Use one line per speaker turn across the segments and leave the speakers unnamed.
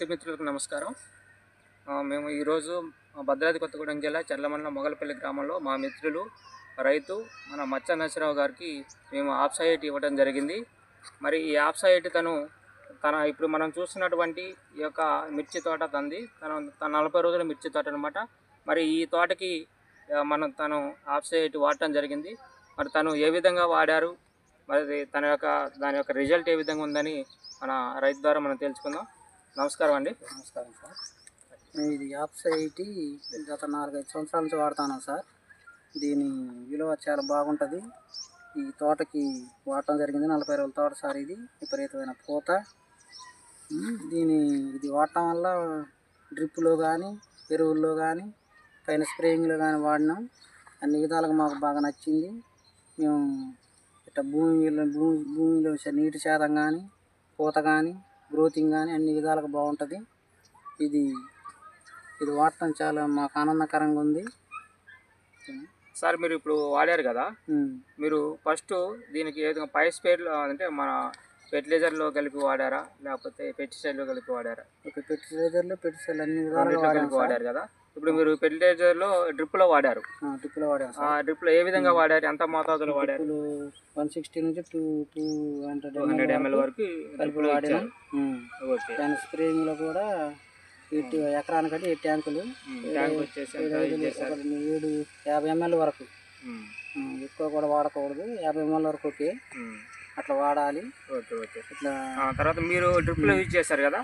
మిత్రులకు నమస్కారం. మేము ఈరోజు భద్రాద్రి కొత్తగూడెం జిల్లా చర్లమండలం మొగలపల్లి గ్రామంలో మా మిత్రులు రైతు మన మచ్చ నరసింహరావు గారికి మేము ఆఫ్ సైట్ ఇవ్వడం జరిగింది. మరి ఈ ఆఫ్ సైట్ తన ఇప్పుడు మనం చూస్తున్నటువంటి ఈ యొక్క మిర్చి తోట తన 40 రోజుల మిర్చి తోట అనమాట. మరి ఈ తోటకి తను ఆఫ్ సైట్ వాడటం జరిగింది. మరి తను ఏ విధంగా వాడారు, మరి దాని యొక్క రిజల్ట్ ఏ విధంగా ఉందని మన రైతు ద్వారా మనం తెలుసుకుందాం. నమస్కారం అండి.
నమస్కారం సార్. నేను ఇది యాప్ సైట్ గత 4-5 సంవత్సరాల నుంచి వాడుతున్నాను సార్. దీని విలువ చాలా బాగుంటుంది. ఈ తోటకి వాడటం జరిగింది. 40 రోజుల తోట సార్. ఇది విపరీతమైన పూత. ఇది వాడటం వల్ల డ్రిప్లో కానీ ఎరువుల్లో కానీ పైన స్ప్రేయింగ్లో కానీ వాడినాం. అన్ని విధాలుగా మాకు బాగా నచ్చింది. మేము ఇట్లా భూమిలో నీటి శాతం కానీ పూత కానీ గ్రోతింగ్ కానీ అన్ని విధాలుగా బాగుంటుంది. ఇది వాడటం చాలా మాకు ఆనందకరంగా ఉంది
సార్. మీరు ఇప్పుడు వాడారు కదా, మీరు ఫస్ట్ దీనికి ఏదైనా పైస్పేర్లో అంటే మన ఫెర్టిలైజర్లో కలిపి వాడారా, లేకపోతే పెస్టిసైడ్లో కలిపి వాడారా?
పెస్టిసైజర్లో పెస్టిసైడ్ అన్ని విధాలుగా
కలిపి వాడారు కదా. ఇప్పుడు మీరు ఫెర్టిలైజర్లో డ్రిప్లో వాడారు. డ్రిప్లో ఏ విధంగా వాడారు, ఎంత మోతాదులో వాడారు?
160 నుంచి 200
ml వరకు
కలిపి వాడాను. దాని స్ప్రేయింగ్లో కూడా ఎకరానికంటే 7 ట్యాంకులు, 50 ml వరకు. ఎక్కువ కూడా వాడకూడదు, 50 ml వరకు ఓకే, అట్లా వాడాలి.
ఇట్లా తర్వాత మీరు డ్రిప్లో యూజ్ చేశారు కదా,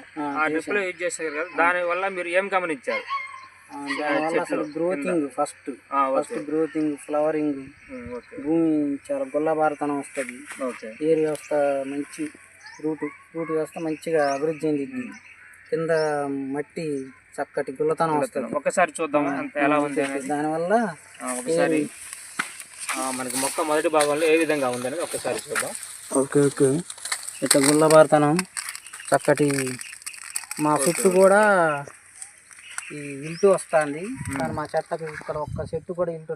డ్రిప్లో యూజ్ చేశారు కదా, దానివల్ల మీరు ఏం గమనించారు?
దానివల్ల అసలు గ్రోతింగ్ ఫస్ట్ గ్రోతింగ్, ఫ్లవరింగ్, భూమి చాలా గుల్లబారుతనం వస్తుంది. ఏరు వ్యవస్థ మంచి రూట్ వ్యవస్థ మంచిగా అభివృద్ధి చెందింది. కింద మట్టి చక్కటి గుల్లతనం వస్తుంది.
ఒకసారి చూద్దాం ఎలా ఉంది.
దానివల్ల
ఒకసారి మనకి మొక్క మొదటి భాగంలో ఏ విధంగా ఉందనేది ఒకసారి చూద్దాం.
ఓకే. ఇట్లా గుల్లబారుతనం చక్కటి. మా చుట్టూ కూడా ఈ ఇల్టు వస్తుంది, కానీ మా చెట్లకు ఇక్కడ ఒక్క చెట్టు కూడా ఇల్టు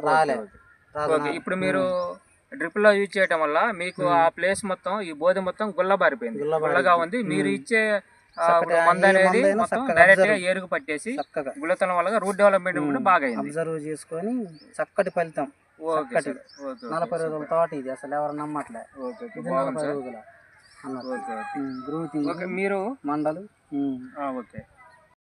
రాలే.
ఇప్పుడు మీరు డ్రిప్ లో యూజ్ చేయడం వల్ల మీకు ఆ ప్లేస్ మొత్తం, ఈ బోధి మొత్తం గుల్లబారిపోయింది, గుల్లగా ఉంది. మీరు ఇచ్చే మందు అనేది మొత్తం డైరెక్ట్ గా ఏరుకు పట్టేసి గుల్లతనం వల్ల రూట్ డెవలప్మెంట్ కూడా బాగా
అబ్జర్వ్ చేసుకొని చక్కటి ఫలితం. 40 రోజుల తోట ఇది, అసలు ఎవరు నమ్మట్లే. ఇది 40 రోజుల
మీరు
మండలు.
ఓకే.